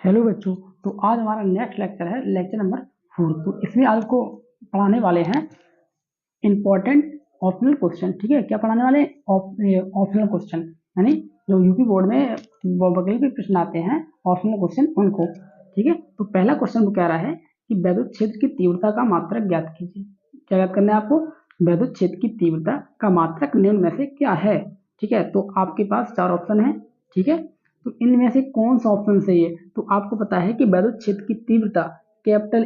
Hello बच्चों। तो आज हमारा नेक्स्ट लेक्चर है लेक्चर नंबर 4। तो इसमें आज को पढ़ाने वाले हैं इम्पोर्टेंट ऑप्शनल क्वेश्चन। ठीक है, क्या पढ़ाने वाले ऑप्शनल क्वेश्चन, यानी जो यूपी बोर्ड में वैकल्पिक प्रश्न आते हैं ऑप्शनल क्वेश्चन उनको। ठीक है, तो पहला क्वेश्चन वो कह रहा है कि वैद्युत क्षेत्र की तीव्रता का मात्रक ज्ञात कीजिए। क्या याद करना है आपको? वैद्युत क्षेत्र की तीव्रता का मात्रक निम्न में से क्या है। ठीक है, तो आपके पास 4 ऑप्शन है। ठीक है, तो इनमें से कौन सा ऑप्शन सही है? तो आपको पता है कि वैद्युत क्षेत्र की तीव्रता कैपिटल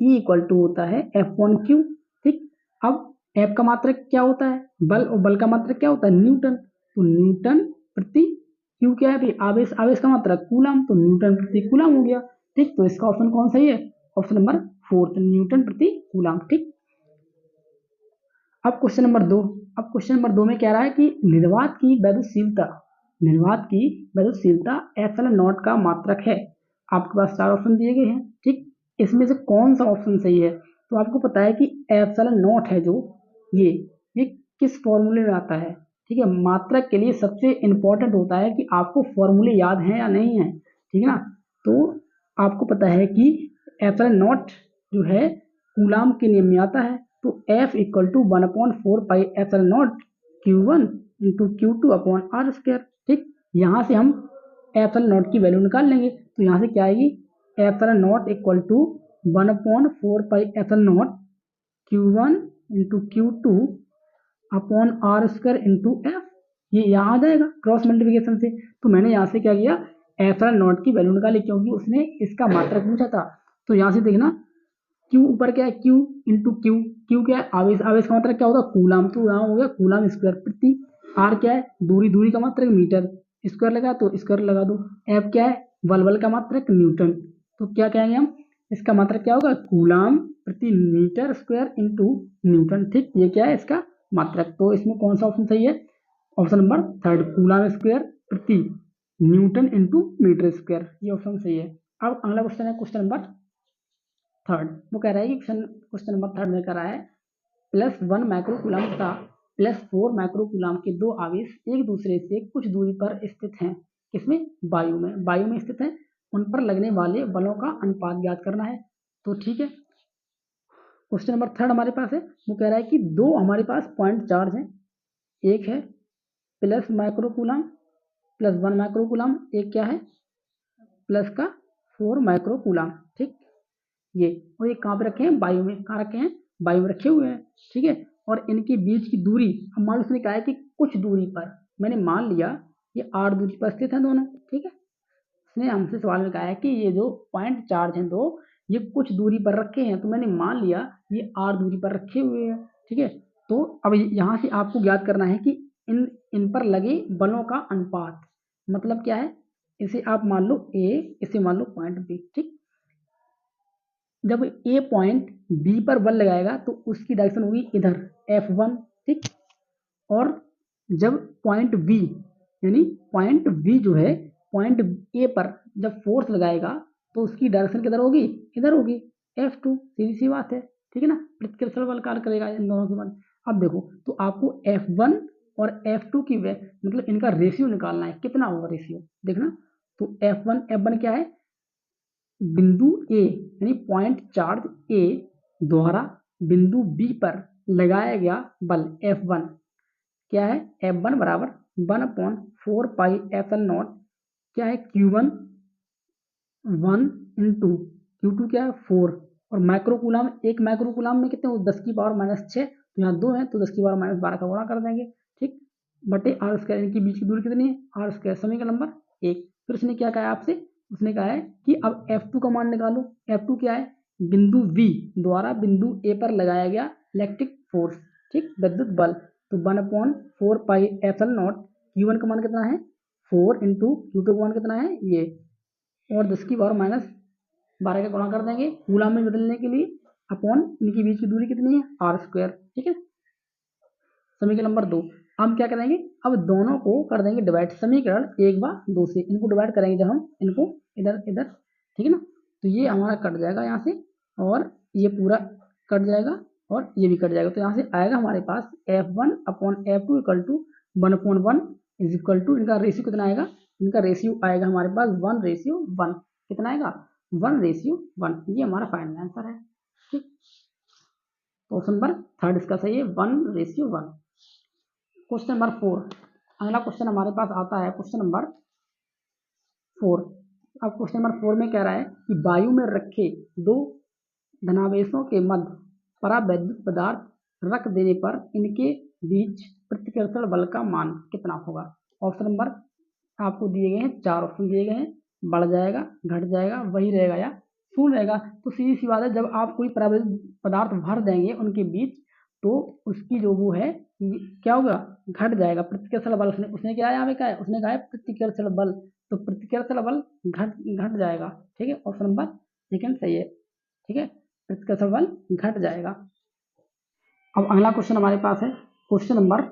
ई इक्वल टू होता है F1Q। ठीक, अब F का मात्रक क्या होता है? बल, और बल का मात्रक क्या होता है? न्यूटन। तो न्यूटन प्रति Q क्या है भाई? आवेश, आवेश का मात्रक कूलम, तो न्यूटन प्रति कूलम हो गया। ठीक, तो इसका ऑप्शन कौन सही है? ऑप्शन नंबर 4, न्यूटन प्रति कूलम। ठीक, अब क्वेश्चन नंबर 2। अब क्वेश्चन नंबर 2 में कह रहा है कि निर्वात की वैद्युतशीलता एप्सिलॉन नॉट का मात्रक है। आपके पास 4 ऑप्शन दिए गए हैं। ठीक, इसमें से कौन सा ऑप्शन सही है? तो आपको पता है कि एप्सिलॉन नॉट है जो ये किस फॉर्मूले में आता है। ठीक है, मात्रक के लिए सबसे इंपॉर्टेंट होता है कि आपको फॉर्मूले याद हैं या नहीं है। ठीक है ना, तो आपको पता है कि एप्सिलॉन नॉट जो है कूलाम के नियम में आता है। तो F equal to 1/4 pi epsilon naught Q1 into Q2 upon r square. ठीक, यहाँ से हम एप्सिलॉन नॉट की वैल्यू निकाल लेंगे। तो यहाँ से क्या आएगी? Epsilon naught equal to 1/4 pi epsilon naught Q1 into Q2 upon r square into F. ये यहाँ आ जाएगा क्रॉस मल्टीप्लिकेशन से। तो मैंने यहाँ से क्या किया? एप्सिलॉन नॉट की वैल्यू निकाली, क्योंकि उसने इसका मात्रक पूछा था। तो यहाँ से देखना, Q ऊपर क्या है? Q into Q. Q क्या है? आवेश, आवेश का मात्रक क्या होगा? कूलाम, तो यहाँ हो गया कूलाम स्क्वायर प्रति। R क्या है? दूरी, दूरी का मात्रक मीटर, स्क्वायर लगा तो स्क्वायर लगा दो। F क्या है? बल, बल का मात्रक न्यूटन। तो क्या कहेंगे हम? इसका मात्रक क्या होगा? कूलाम प्रति मीटर स्क्वायर इंटू न्यूटन। ठीक, ये क्या है? इसका मात्रक। तो इसमें कौन सा ऑप्शन सही है? ऑप्शन नंबर 3, कूलाम स्क्वायर प्रति न्यूटन इंटू मीटर स्क्वायर, ये ऑप्शन सही है। अब अगला क्वेश्चन है क्वेश्चन नंबर 3। वो कह रहा है कि क्वेश्चन नंबर 3 में कह रहा है +1 माइक्रोकूलम तथा +4 माइक्रोकूलम के 2 आवेश एक दूसरे से कुछ दूरी पर स्थित हैं। किसमें? वायु में। वायु में स्थित है, उन पर लगने वाले बलों का अनुपात ज्ञात करना है। तो ठीक है, क्वेश्चन नंबर 3 हमारे पास है। वो कह रहा है कि 2 हमारे पास पॉइंट चार्ज हैं। एक है प्लस माइक्रोकूलम +1 माइक्रोकूलम, एक क्या है? प्लस का 4 माइक्रोकूलम। ठीक, ये, और ये कहाँ पे रखे हैं? वायु में। कहाँ रखे हैं? वायु में रखे हुए हैं। ठीक है, और इनके बीच की दूरी, अब मान लो उसने कहा है कि कुछ दूरी पर, मैंने मान लिया ये 8 दूरी पर स्थित हैं दोनों। ठीक है, उसने हमसे सवाल में कहा है कि ये जो पॉइंट चार्ज हैं दो, ये कुछ दूरी पर रखे हैं, तो मैंने मान लिया ये 8 दूरी पर रखे हुए हैं। ठीक है, तो अब यहाँ से आपको ज्ञात करना है कि इन इन पर लगे बलों का अनुपात। मतलब क्या है? इसे आप मान लो A, इसे मान लो पॉइंट B। ठीक, जब ए पॉइंट बी पर बल लगाएगा तो उसकी डायरेक्शन होगी इधर F1। ठीक, और जब पॉइंट बी, यानी पॉइंट बी जो है पॉइंट ए पर जब फोर्स लगाएगा तो उसकी डायरेक्शन किधर होगी? इधर होगी F2। सीधी सी बात है। ठीक है ना, प्रतिकर्षण बल कार्य करेगा इन दोनों के बाद। अब देखो, तो आपको F1 और F2 की मतलब इनका रेशियो निकालना है। कितना होगा रेशियो? देखना, तो F1 क्या है? बिंदु ए, यानी पॉइंट चार्ज ए द्वारा बिंदु बी पर लगाया गया बल F1 क्या है? F1 बराबर 1/4 पाई एप्सिलॉन नॉट क्या है? Q1 1 इंटू Q2 क्या है? 4, और माइक्रोकूलम, एक माइक्रोकूलम में कितने हो? 10⁻⁶। तो यहाँ 2 है तो 10⁻12 का गुणा कर देंगे। ठीक, बटे आर स्क्वायर, इनके बीच की दूरी कितनी है? R square. समीकरण नंबर 1। फिर उसने क्या कहा आपसे? उसने कहा है कि अब F2 का मान निकालो। F2 क्या है? बिंदु V द्वारा बिंदु A पर लगाया गया इलेक्ट्रिक फोर्स। ठीक, विद्युत बल। तो 1/4 पाई एप्सिलॉन नॉट, Q1 का मान कितना है? 4 इंटू Q2 का मान कितना है? ये, और 10⁻12 का गुणा कर देंगे कूलम में बदलने के लिए, अपॉन इनके बीच की दूरी कितनी है? R square. ठीक है, समीकरण नंबर 2। हम क्या करेंगे? अब दोनों को कर देंगे डिवाइड, समीकरण 1/2 से इनको डिवाइड करेंगे जब हम इनको इधर इधर। ठीक है ना, तो ये हमारा कट जाएगा यहाँ से, और ये पूरा कट जाएगा, और ये भी कट जाएगा। तो यहाँ से आएगा हमारे पास F1 upon F2 equal to 1/1 is equal to, इनका रेशियो कितना आएगा? इनका रेशियो आएगा हमारे पास 1:1। कितना आएगा? 1:1। ये हमारा फाइनल आंसर है। ठीक, तो ऑप्शन नंबर थर्ड इसका सही है, 1:1। क्वेश्चन नंबर 4, अगला क्वेश्चन हमारे पास आता है क्वेश्चन नंबर 4। अब क्वेश्चन नंबर 4 में कह रहा है कि वायु में रखे दो धनावेशों के मध्य परावैद्युत पदार्थ रख देने पर इनके बीच प्रतिकर्षण बल का मान कितना होगा? ऑप्शन नंबर आपको दिए गए हैं, 4 ऑप्शन दिए गए हैं, बढ़ जाएगा, घट जाएगा, वही रहेगा या शून्य रहेगा। तो सीधी सी बात है, जब आप कोई परावैद्युत पदार्थ भर देंगे उनके बीच तो उसकी जो वो है क्या होगा? घट जाएगा। प्रतिकर्षण बल उसने क्या यहाँ पे कहा है? उसने कहा है प्रतिकर्षण बल, तो प्रतिकर्षण बल घट जाएगा। ठीक है, ऑप्शन नंबर सेकंड सही है। ठीक है, प्रतिकर्षण बल घट जाएगा। अब अगला क्वेश्चन हमारे पास है क्वेश्चन नंबर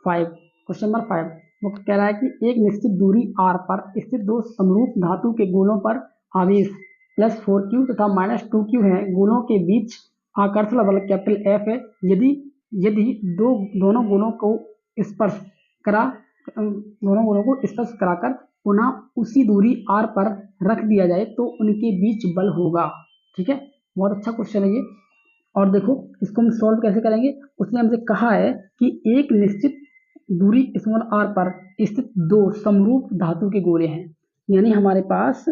5। क्वेश्चन नंबर 5 वो कह रहा है कि एक निश्चित दूरी r पर स्थित दो समरूप धातु के गोलों पर आवेश +4q तथा -2q है। गोलों के बीच आकर्षण बल कैपिटल F है। यदि यदि दोनों गोलों को स्पर्श कराकर पुनः उसी दूरी r पर रख दिया जाए तो उनके बीच बल होगा। ठीक है, बहुत अच्छा क्वेश्चन है ये। और देखो इसको हम सॉल्व कैसे करेंगे। उसने हमसे कहा है कि एक निश्चित दूरी स्मॉल r पर स्थित दो समरूप धातु के गोले हैं, यानी हमारे पास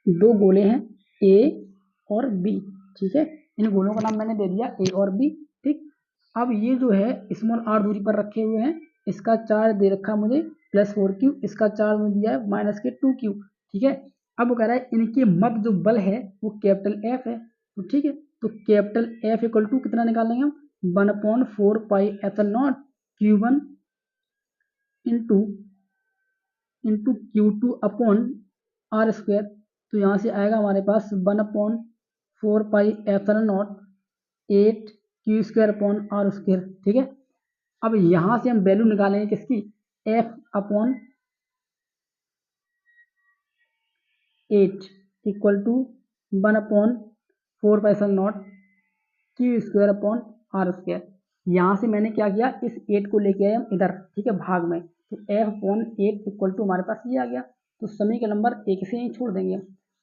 दो गोले हैं A और B। ठीक है, इन गोलों का नाम मैंने दे दिया A और B। ठीक, अब ये जो है स्मॉल r दूरी पर रखे हुए हैं, इसका चार्ज दे रखा मुझे +4q, इसका चार्ज मुझे दिया है -2q। ठीक है, अब वो कह रहा है इनके मध्य जो बल है वो कैपिटल F है। तो ठीक है, तो कैपिटल F इक्वल टू कितना निकालेंगे हम? 1/4πε0 Q1 into Q2 upon r²। तो यहाँ से आएगा हमारे पास 1/4πε0 8q² अपॉन r²। ठीक है, अब यहाँ से हम वैल्यू निकालेंगे किसकी? F upon 8 equal to 1/4πε0 q² upon r²। यहाँ से मैंने क्या किया, इस 8 को लेके आए हम इधर। ठीक है, भाग में, तो F अपॉन 8 इक्वल टू हमारे पास ये आ गया। तो समीकरण नंबर 1 से ही छोड़ देंगे।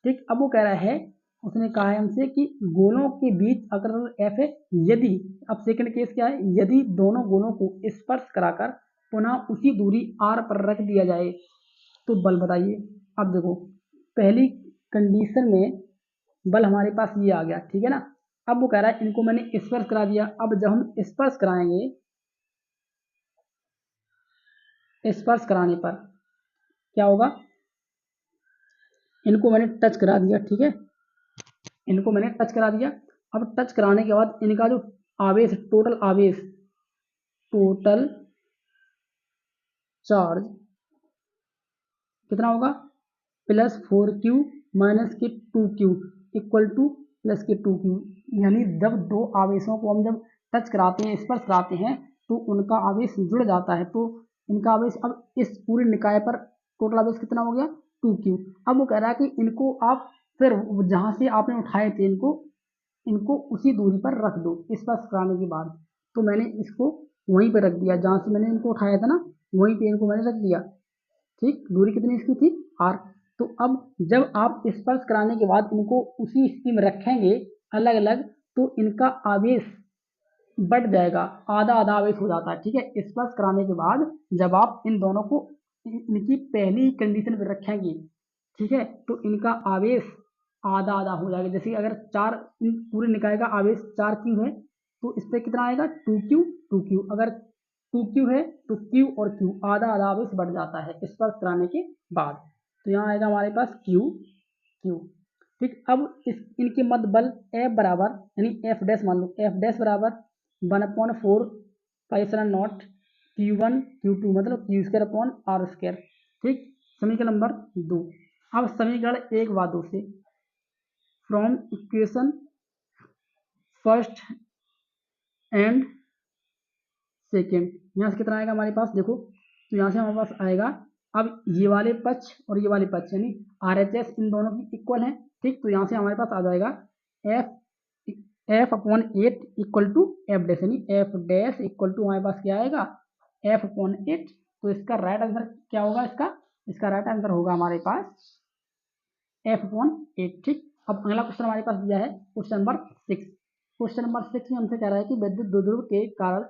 ठीक, अब वो कह रहा है, उसने कहा है हमसे कि गोलों के बीच आकर्षण F है यदि, अब सेकंड केस क्या है, यदि दोनों गोलों को स्पर्श कराकर पुनः उसी दूरी r पर रख दिया जाए तो बल बताइए। अब देखो पहली कंडीशन में बल हमारे पास ये आ गया। ठीक है ना, अब वो कह रहा है इनको मैंने स्पर्श करा दिया। अब जब हम स्पर्श कराएंगे, स्पर्श कराने पर क्या होगा? इनको मैंने टच करा दिया। ठीक है, इनको मैंने टच करा दिया। अब टच कराने के बाद इनका जो आवेश, टोटल आवेश, टोटल चार्ज कितना होगा? +4q - 2q equal to +2q। यानी जब दो आवेशों को हम जब टच कराते हैं, स्पर्श कराते हैं, तो उनका आवेश जुड़ जाता है। तो इनका आवेश अब इस पूरे निकाय पर टोटल आवेश कितना हो गया? 2q। अब वो कह रहा है कि इनको आप फिर जहाँ से आपने उठाए थे इनको उसी दूरी पर रख दो स्पर्श कराने के बाद। तो मैंने इसको वहीं पर रख दिया, जहाँ से मैंने इनको उठाया था ना, वहीं पे इनको मैंने रख दिया। ठीक, दूरी कितनी इसकी थी? r। तो अब जब आप स्पर्श कराने के बाद इनको उसी स्थिति में रखेंगे अलग अलग, तो इनका आवेश बढ़ जाएगा, आधा आधा आवेश हो जाता है। ठीक है, स्पर्श कराने के बाद जब आप इन दोनों को इनकी पहली कंडीशन पर रखेंगे, ठीक है, तो इनका आवेश आधा आधा हो जाएगा। जैसे अगर पूरे निकाय का आवेश 4q है तो इस पर कितना आएगा? 2q। अगर 2q है तो q और q आधा आधा आवेश बढ़ जाता है स्पर्श कराने के बाद। तो यहाँ आएगा हमारे पास q। ठीक, अब इनके मध्य बल F बराबर, यानी F डैश मान लो, F डैश बराबर 1/4πε0 Q1 Q2 मतलब q² अपॉन r²। ठीक, समीकरण नंबर 2। अब समीकरण 1 व 2 से from equation first and second, यहाँ से कितना आएगा हमारे पास? देखो, तो यहाँ से हमारे पास आएगा, अब ये वाले पक्ष और ये वाले पक्ष यानी RHS इन दोनों की इक्वल है। ठीक, तो यहाँ से हमारे पास आ जाएगा F upon 8 equal to F dash, यानी F डैश इक्वल टू हमारे पास क्या आएगा? F upon 8। तो इसका राइट आंसर क्या होगा? इसका राइट आंसर होगा हमारे पास F/8। ठीक, अब अगला क्वेश्चन हमारे पास दिया है क्वेश्चन नंबर 6। क्वेश्चन नंबर 6 में हमसे कह रहा है कि विद्युत द्विध्रुव के कारण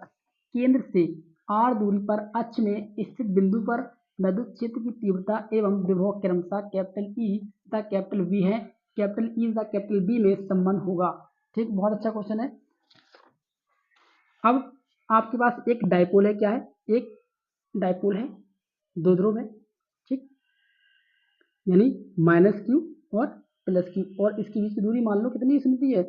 केंद्र से r दूरी पर अक्ष में स्थित बिंदु पर विद्युत क्षेत्र की तीव्रता एवं विभव क्रमशः कैपिटल E तथा कैपिटल V है, कैपिटल E तथा कैपिटल V में संबंध होगा। ठीक, बहुत अच्छा क्वेश्चन है। अब आपके पास एक डायपोल है, क्या है, एक डायपोल है, द्विध्रुव है, ठीक, यानी -q और +q, और इसके बीच की दूरी मान लो कितनी होती है,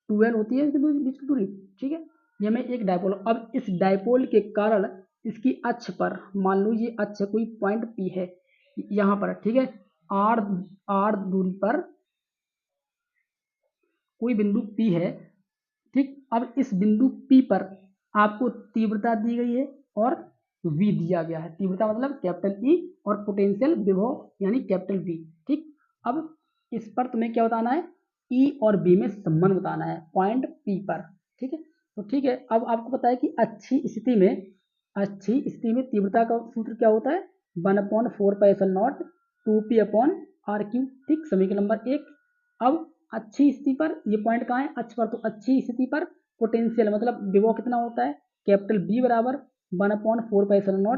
2l होती है इसके बीच की दूरी। ठीक है, ये मैं एक डायपोल। अब इस डायपोल के कारण इसकी अक्ष पर मान लो ये अक्ष कोई पॉइंट P है यहाँ पर, ठीक है, r दूरी पर कोई बिंदु P है। ठीक, अब इस बिंदु P पर आपको तीव्रता दी गई है और V दिया गया है। तीव्रता मतलब कैपिटल E और पोटेंशियल विभव यानी कैपिटल V। ठीक, अब इस पर तुम्हें क्या बताना है, E और B में संबंध बताना है पॉइंट P पर। ठीक है, तो ठीक है, अब आपको पता है कि अच्छी स्थिति में तीव्रता का सूत्र क्या होता है, 1/4πε0 2p/r3। ठीक, समीकरण नंबर 1। अब अच्छी स्थिति पर, ये पॉइंट कहाँ है, अक्ष पर, तो अच्छी स्थिति पर पोटेंशियल मतलब विभव कितना होता है, कैपिटल B बराबर 1/4πε0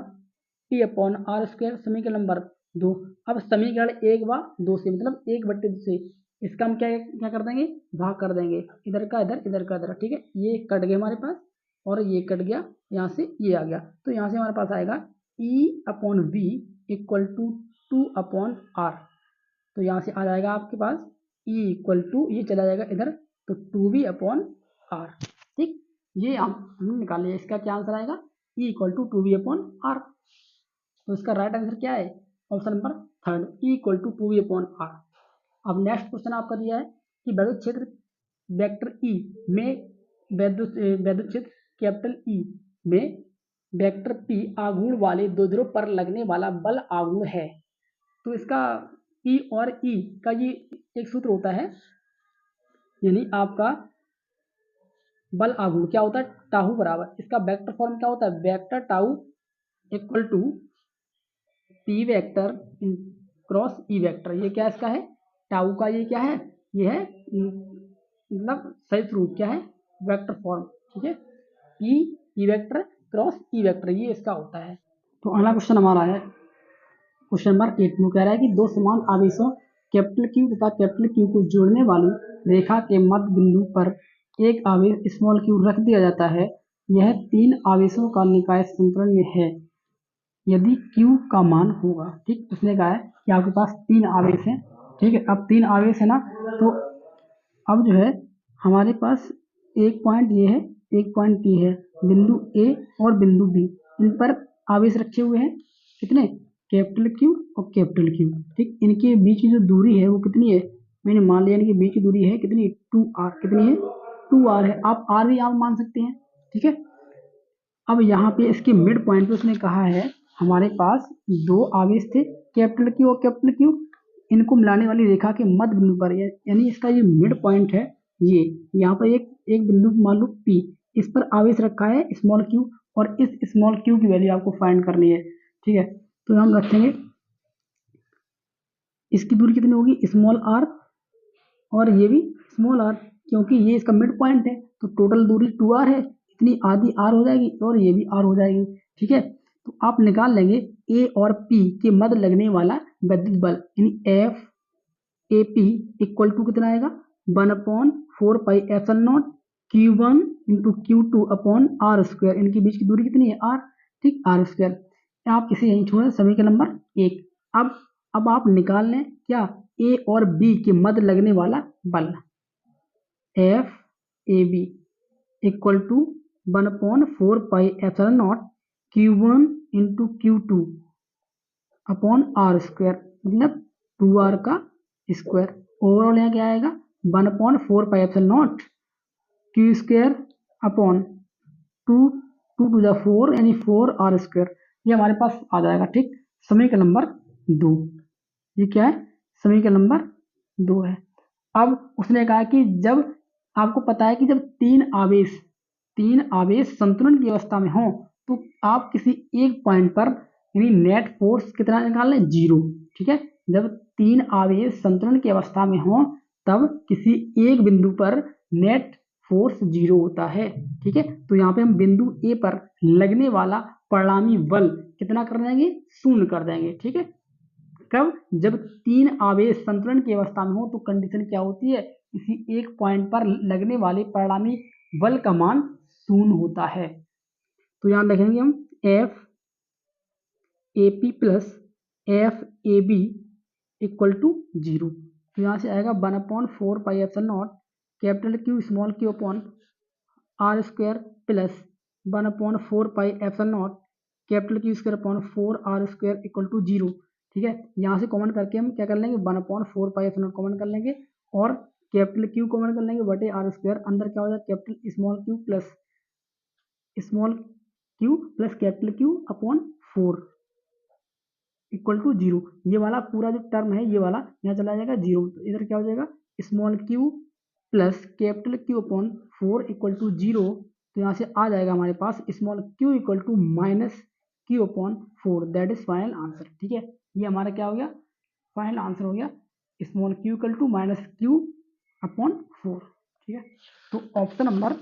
p/r²। समीकरण नंबर 2। अब समीकरण 1 व 2 से मतलब 1/2 से इसका हम क्या कर देंगे, भाग कर देंगे, इधर का इधर, इधर का इधर। ठीक है, ये कट गया हमारे पास और ये कट गया, यहाँ से ये आ गया, तो यहाँ से हमारे पास आएगा E/V इक्वल टू 2/r। तो यहाँ से आ जाएगा आपके पास E इक्वल टू, ये चला जाएगा इधर, तो 2V/r। ठीक, ये हमने निकाल लिया, इसका क्या आंसर आएगा, E इक्वल टू 2V/r। तो इसका राइट आंसर क्या है, option number 3, E equal to 2V/r। अब नेक्स्ट क्वेश्चन आपका दिया है कि विद्युत क्षेत्र वेक्टर E में विद्युत क्षेत्र कैपिटल E में वेक्टर P आघूर्ण वाले द्विध्रुव पर लगने वाला बल आघूर्ण है। तो इसका P और E का ये एक सूत्र होता है, यानी आपका बल आघूर्ण क्या होता है, टाहू बराबर, इसका वेक्टर फॉर्म क्या होता है, vector tau equal to P vector cross E vector. ये क्या इसका है, टाउ का ये क्या है, ये है मतलब सही रूप क्या है, वेक्टर फॉर्म। ठीक है, E vector cross E vector, ये इसका होता है। तो अगला क्वेश्चन हमारा है क्वेश्चन नंबर 8 में कह रहा है कि दो समान आवेशों कैपिटल Q तथा कैपिटल Q को जोड़ने वाली रेखा के मध्य बिंदु पर एक आवेश स्मॉल q रख दिया जाता है। यह तीन आवेशों का निकाय संतुलन में है यदि Q का मान होगा। ठीक, उसने कहा है कि आपके पास तीन आवेश हैं। ठीक है, अब तीन आवेश है ना, तो अब जो है हमारे पास एक पॉइंट ये है, एक पॉइंट ये है, बिंदु A और बिंदु B, इन पर आवेश रखे हुए हैं कितने, कैपिटल Q और कैपिटल Q। ठीक, इनके बीच की जो दूरी है वो कितनी है, मैंने मान लिया इनके बीच की दूरी है कितनी, 2r। कितनी है, 2r है, आप r भी आप मान सकते हैं। ठीक है, अब यहाँ पे इसके मिड पॉइंट पे उसने कहा है हमारे पास दो आवेश थे कैपिटल Q और कैपिटल Q, इनको मिलाने वाली रेखा के मध्य बिंदु पर, यानी इसका ये मिड पॉइंट है, ये यहाँ पर एक बिंदु मान लो P, इस पर आवेश रखा है स्मॉल q, और इस स्मॉल q की वैल्यू आपको फाइंड करनी है। ठीक है, तो हम रखेंगे इसकी दूरी कितनी होगी, स्मॉल r, और ये भी स्मॉल r, क्योंकि ये इसका मिड पॉइंट है, तो टोटल दूरी 2r है, इतनी आधी r हो जाएगी और ये भी r हो जाएगी। ठीक है, तो आप निकाल लेंगे A और P के मध्य लगने वाला विद्युत बल, यानी FAP इक्वल टू कितना आएगा, 1/4πε0 Q1 इंटू Q2/r²। इनके बीच की दूरी कितनी है, r। ठीक, r²। आप इसे यहीं छोड़ें, समीकरण नंबर 1। अब आप निकाल लें क्या, A और B के मध्य लगने वाला बल, FAB equal to 1/4πε0 Q1 into Q2/r², मतलब 2r का स्क्वायर। ओवरऑल यहाँ क्या आएगा, 1/4πε0 Q²/2 2 to 4 यानी 4r², ये हमारे पास आ जाएगा। ठीक, समीकरण नंबर 2, ये क्या है, समीकरण नंबर 2 है। अब उसने कहा कि जब आपको पता है कि जब तीन आवेश संतुलन की अवस्था में हो, तो आप किसी एक पॉइंट पर यानी नेट फोर्स कितना निकालना है, 0। ठीक है, जब 3 आवेश संतुलन की अवस्था में हो तब किसी एक बिंदु पर नेट फोर्स 0 होता है। ठीक है, तो यहाँ पे हम बिंदु ए पर लगने वाला परिणामी बल कितना कर देंगे, 0 कर देंगे। ठीक है, कब, जब 3 आवेश संतुलन की अवस्था में हो तो कंडीशन क्या होती है, किसी एक पॉइंट पर लगने वाले परिणामी बल का मान 0 होता है। तो यहाँ देखेंगे हम F A P plus F A B equal to 0। तो यहाँ से आएगा 1/4 pi epsilon naught capital Q small q upon r square plus 1/4 pi epsilon naught capital Q square upon 4 r square equal to 0। ठीक है, यहाँ से common करके हम क्या कर लेंगे, 1/4 पाई एप्सिलॉन नॉट कॉमन कर लेंगे और कैपिटल क्यू कॉमन कर लेंगे बटे आर स्क्वायर, अंदर क्या हो जाएगा capital small q plus capital Q upon 4 equal to 0। ये वाला पूरा जो टर्म है ये वाला यहाँ चला जाएगा 0, तो इधर क्या हो जाएगा small q plus capital Q upon 4 equal to 0। तो यहाँ से आ जाएगा हमारे पास small q equal to minus Q upon 4, that is final answer. ठीक है, ये हमारा क्या हो गया, फाइनल आंसर हो गया small q equal to minus Q upon 4। ठीक है, तो ऑप्शन नंबर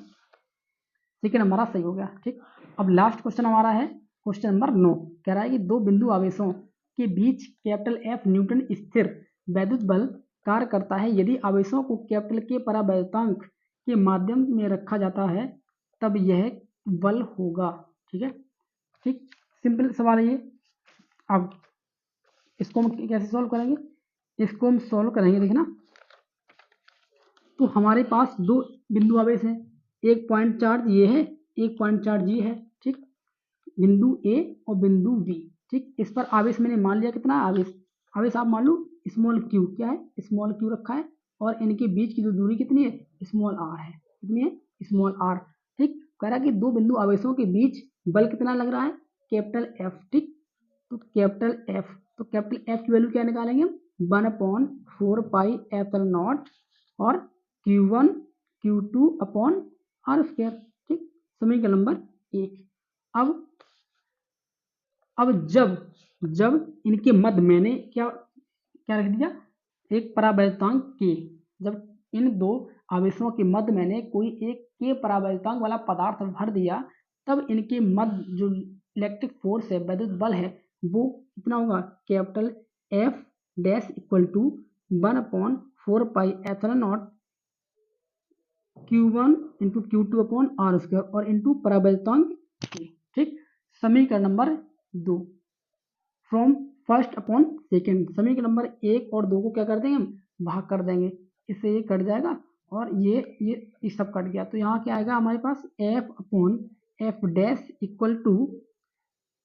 सेकेंड हमारा सही हो गया। ठीक, अब लास्ट क्वेश्चन हमारा है क्वेश्चन नंबर 9। कह रहा है कि दो बिंदु आवेशों के बीच कैपिटल एफ न्यूटन स्थिर वैद्युत बल कार्य करता है। यदि आवेशों को कैपिटल के परावैद्युतांक के माध्यम में रखा जाता है तब यह बल होगा। ठीक है, ठीक, सिंपल सवाल है ये। अब इसको हम कैसे सॉल्व करेंगे, इसको हम सॉल्व करेंगे, देखना। तो हमारे पास दो बिंदु आवेश हैं, एक पॉइंट चार्ज ये है, एक पॉइंट चार्ज ये है। ठीक, बिंदु ए और बिंदु बी। ठीक, इस पर आवेश मैंने मान लिया कितना आवेश आप मान लो स्मॉल क्यू, क्या है स्मॉल क्यू रखा है, और इनके बीच की जो दूरी कितनी है स्मॉल आर है, कितनी है स्मॉल आर। ठीक, कह रहा है कि दो बिंदु आवेशों के बीच बल कितना लग रहा है कैपिटल एफ। ठीक, तो कैपिटल एफ की वैल्यू क्या निकालेंगे हम, 1/4 पाई एप्सिलॉन नॉट और Q1 Q2 upon r square. ठीक, समीकरण नंबर 1। अब जब इनके मध्य मैंने क्या रख दिया, एक परावैद्युतांक के, जब इन दो आवेशों के मध्य मैंने कोई एक के परावैद्युतांक वाला पदार्थ भर दिया तब इनके मध्य जो इलेक्ट्रिक फोर्स है, वैद्युत बल है, वो कितना होगा capital F dash equal to 1/4 pi epsilon naught Q1 into Q2 upon r square और इंटू परावैद्युतांक के। ठीक, समीकरण number 2 from first upon second. समीकरण नंबर 1 और 2 को क्या कर देंगे हम, भाग कर देंगे, इससे ये कट जाएगा और ये सब कट गया। तो यहाँ क्या आएगा हमारे पास F upon F dash equal to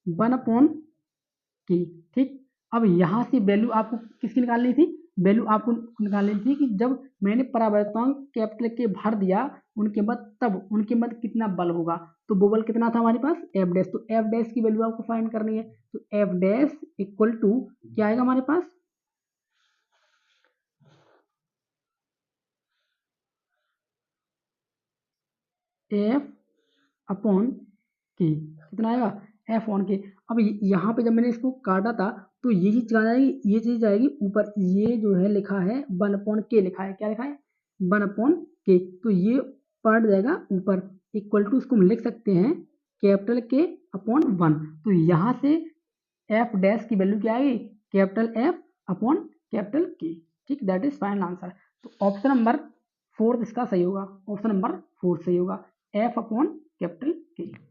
1/के। ठीक, अब यहाँ से वैल्यू आपको किसकी निकालनी थी, वैल्यू आपको निकालनी थी कि जब मैंने परावैद्युतांक कैपिटल के भर दिया उनके मध्य, तब उनके मध्य कितना बल होगा। तो वो बल कितना था हमारे पास एफ डैश, तो एफ डैश की वैल्यू आपको फाइंड करनी है। तो एफ डैश इक्वल टू क्या आएगा हमारे पास, एफ अपॉन के, कितना आएगा एफ ऑन के। अब यहाँ पे जब मैंने इसको काटा था तो ये चीज कहाँ जाएगी, ये चीज जाएगी ऊपर, ये जो है लिखा है 1/के लिखा है, क्या लिखा है 1/के, तो ये पलट जाएगा ऊपर, इक्वल टू इसको हम लिख सकते हैं कैपिटल के अपॉन 1। तो यहाँ से एफ डैश की वैल्यू क्या आएगी कैपिटल एफ अपॉन कैपिटल के। ठीक, दैट इज फाइनल आंसर। तो ऑप्शन नंबर 4 इसका सही होगा, ऑप्शन नंबर 4 सही होगा, एफ अपॉन कैपिटल के।